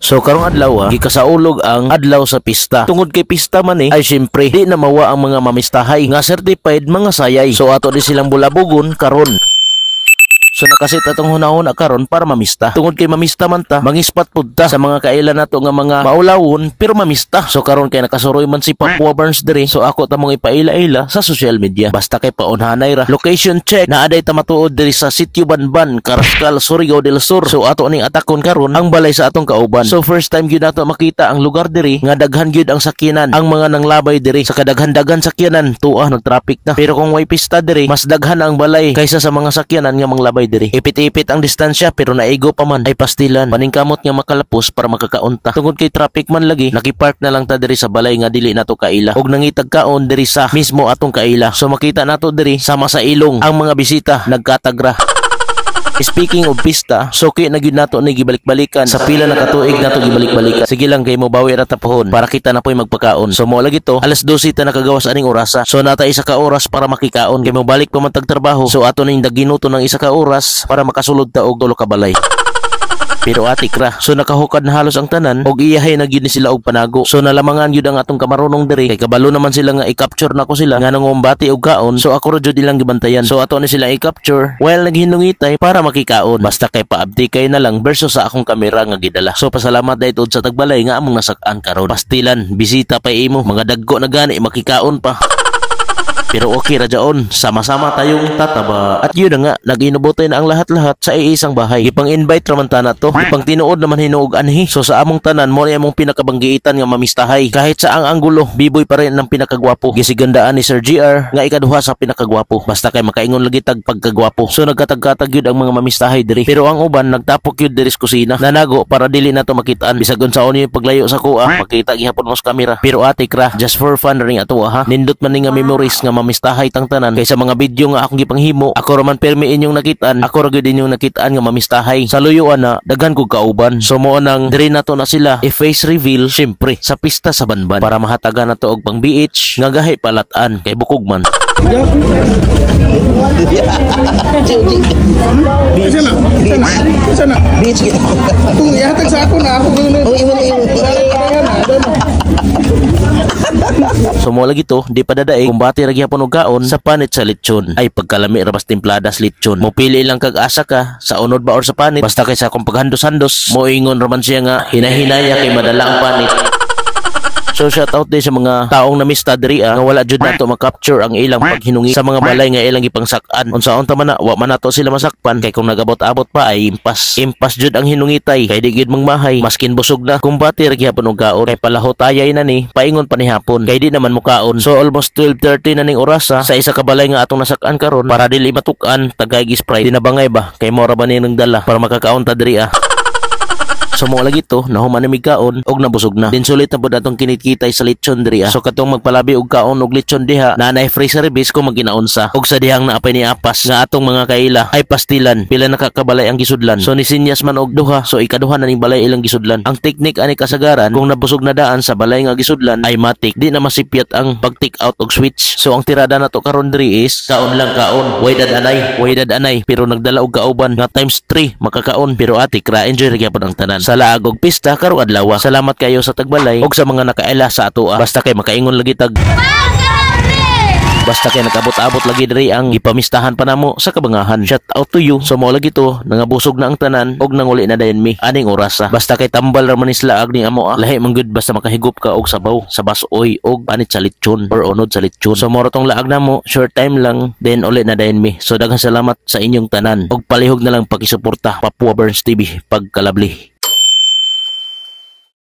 So karong adlaw gikasaulog ang adlaw sa pista. Tungod kay pista man ay syempre di na mawa ang mga mamistahay nga certified mga sayay. So ato di silang bulabugon karon. So nakasit atong hunahuna karon para mamista. Tungod kay mamista man ta, mangispat pud ta sa mga kailan nato nga mga maulawon pero mamista. So karon kay nakasuroy man si Papua Burns diri. So ako ta mong ipaila-ila sa social media. Basta kay paunhanay ra. Location check na aday ta matuod diri sa Sitio Banban, Carrascal, Surigao del Sur. So ato ning atakon karon ang balay sa atong kauban. So first time gyud nato makita ang lugar diri nga daghan gyud ang sakyanan. Ang mga nanglabay diri sa kadaghan-daghan sakyanan tuah nagtraffic na. Pero kung way pista diri, mas daghan ang balay kaysa sa mga sakyanan nga manglabay diri. Ipit-ipit ang distansya pero naigo pa man ay pastilan. Paningkamot nga makalapos para makakaunta. Tungod kay traffic man lagi, nakipark na lang ta diri sa balay nga dili nato kaila. Og nangitag kaon diri sa mismo atong kaila. So makita nato diri sama sa ilong ang mga bisita nagkatagra. Speaking of pista, suki na gyud nato ni gibalik-balikan sa pila na katuig nato gibalik-balikan. Sige lang kay mo bawi ra ta pohon para kita na po'y magpakaon. So mo lagi to, alas 12 ta nakagawas aning orasa. So nata isa ka oras para makikaon kay mo balik pa man tag trabaho. So ato ning daginuto ng isa ka oras para makasulod ta og tulo ka balay. Pero atik ra. So nakahukad na halos ang tanan og iyahay na gyud ni sila og panago. So nalamangan gyud ang atong kamarunong diri kay kabalo naman sila nga i-capture nako sila nga nangumbati og kaon. So ako ra jud ilang gibantayan. So ato ni sila i-capture while naghinungitay para makikaon. Basta kay paabdi kay na lang versus sa akong kamera nga gidala. So pasalamat daytod sa tagbalay nga among nasak-an karon. Pastilan, bisita pa imo, mga dagko na gani makikaon pa. Pero okay ra jaon, sama-sama tayong tataba. At yun na nga, nag-inubotay na ang lahat-lahat sa iisang bahay. Ipang-invite raman ta na to. Ipang tinuod naman hinuog anhi. So sa among tanan, mo rin among pinakabanggiitan nga mamistahay. Kahit sa ang anggulo, biboy pa rin ng pinakagwapo. Gisigandaan ni Sir GR nga ikaduha sa pinakagwapo. Basta kay makaingon lagi tag pagkagwapo. So nagkatag-katag yun ang mga mamistahay diri. Pero ang uban, nagtapok yun diri sa kusina. Nanago para dili na to makitaan. Bisagon sa yung paglayo sa kuha, makita gihapon mo sa kamera. Pero atik ra, just for fun ring ato ha. Nindot man ni nga memories nga mamistahay tang tanan kaysa mga video nga akong gipanghimo. Ako raman permi inyong nakitaan, ako ra gyud inyong nakitaan nga mamistahay. Sa luyuan na daghan kog kauban. So mo nang diri nato na sila i-face reveal syempre sa pista sa Banban para mahatagan nato og pang BH nga gahi palatan kay bukog man. Sana. Kung ihatag sa ako na ako So mo lagi to, di pa dadaig kumbati ra gyapon og kaon sa panit sa lechon. Ay pagkalami ra bas timpladas lechon. Mo pili lang kag asa ka sa unod ba or sa panit. Basta kay sa akong paghandos-handos, mo ingon ra man siya nga hinahinaya kay madala ang panit. So shout out din sa mga taong namista diri nga wala jud nato ma-capture ang ilang paghinungi sa mga balay nga ilang ipangsak-an. Unsaon ta man na wa man nato sila masakpan kay kung nagabot-abot pa ay impas jud ang hinungitay kay di gyud mangmahay maskin busog na kumbati ra gyapon og kaon kay palahot ayay na ni paingon pa ni hapon kay di naman mo kaon. So almost 12:30 na ning orasa sa isa ka balay nga atong nasak-an karon para dili matuk-an tagay gi Sprite dinabangay ba kay mora ba ni nang dala para makakaon ta diri So mo lagi to, nahuman namig kaon og nabusog na. Din sulit na pud atong kinitkitay sa lechon diri. So katong magpalabi og kaon og lechon diha, nanay free service ko maginaunsa. Og sa dihang naapay ni apas nga atong mga kaila ay pastilan. Pila nakakabalay ang gisudlan. So ni sinyas man og duha, so ikaduha na ning balay ilang gisudlan. Ang teknik ani kasagaran kung nabusog na daan sa balay nga gisudlan ay matik. Di na masipyat ang pag-take out og switch. So ang tirada nato karon diri is kaon lang kaon. Way dad anay. Pero nagdala og kauban nga times 3 makakaon pero atik ra enjoy ra gyapon ang tanan. Sa laag og pista karong adlaw. Salamat kayo sa tagbalay og sa mga nakaila sa ato. Basta kay makaingon lagi tag basta kay nakabot-abot lagi diri ang ipamistahan pa namo sa kabangahan. Shout out to you. So mo lagi to, nangabusog na ang tanan og nanguli na dayon mi aning orasa. Basta kay tambal ra man ni sila agning amo lahi man gud basta makahigop ka og sabaw sa basoy og panit sa lechon or unod sa lechon. So mo tong laag namo, short time lang then uli na dayon mi. So daghang salamat sa inyong tanan og palihog na lang pakisuporta Papua Burns TV pagkalabli.